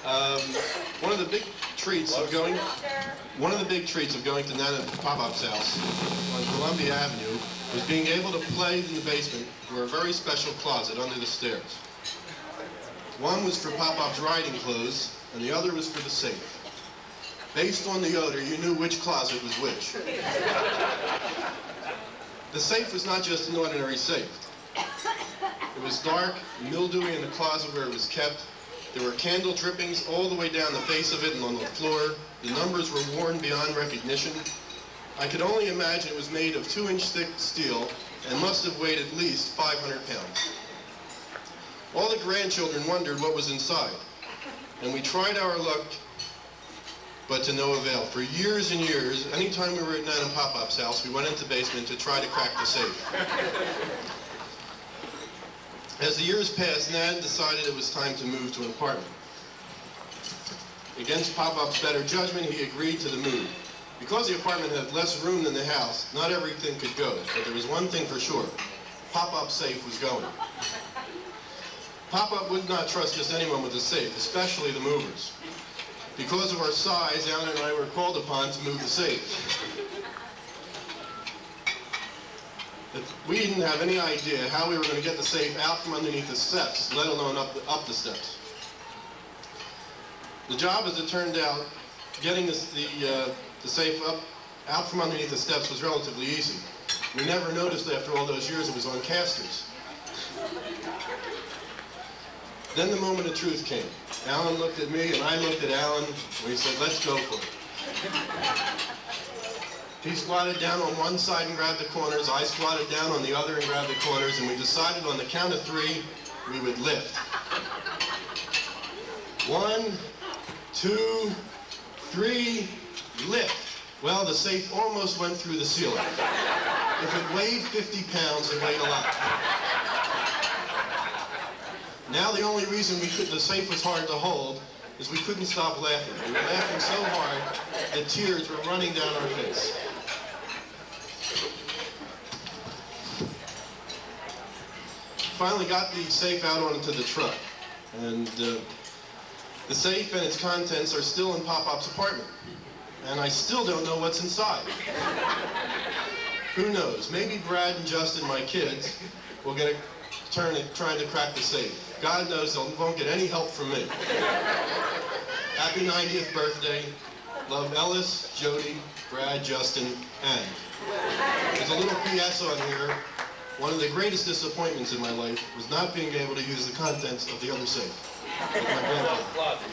One of the big treats of going to Nana and Poppop's house on Columbia Avenue was being able to play in the basement for a very special closet under the stairs. One was for Poppop's riding clothes, and the other was for the safe. Based on the odor, you knew which closet was which. The safe was not just an ordinary safe. It was dark, mildewy in the closet where it was kept. There were candle drippings all the way down the face of it and on the floor. The numbers were worn beyond recognition. I could only imagine it was made of 2-inch thick steel and must have weighed at least 500 pounds. All the grandchildren wondered what was inside, and we tried our luck, but to no avail. For years and years, anytime we were at Nan and Poppop's house, we went into the basement to try to crack the safe. As the years passed, Nan decided it was time to move to an apartment. Against Poppop's better judgment, he agreed to the move. Because the apartment had less room than the house, not everything could go, but there was one thing for sure. Poppop's safe was going. Poppop would not trust just anyone with a safe, especially the movers. Because of our size, Alan and I were called upon to move the safe. We didn't have any idea how we were going to get the safe out from underneath the steps, let alone up the steps. The job, as it turned out, getting the safe out from underneath the steps was relatively easy. We never noticed after all those years it was on casters. Then the moment of truth came. Alan looked at me and I looked at Alan and we said, let's go for it. He squatted down on one side and grabbed the corners, I squatted down on the other and grabbed the corners, and we decided on the count of 3 we would lift. 1, 2, 3, lift. Well, the safe almost went through the ceiling. If it weighed 50 pounds, it weighed a lot. Now the only reason the safe was hard to hold is we couldn't stop laughing. We were laughing so hard that tears were running down our face. Finally got the safe out onto the truck, and the safe and its contents are still in Poppop's apartment, and I still don't know what's inside. Who knows? Maybe Brad and Justin, my kids, will get a turn at trying to crack the safe. God knows they won't get any help from me. Happy 90th birthday. Love Ellis, Jody, Brad, Justin, and. There's a little PS on here. One of the greatest disappointments in my life was not being able to use the contents of the other safe. With my grandfather.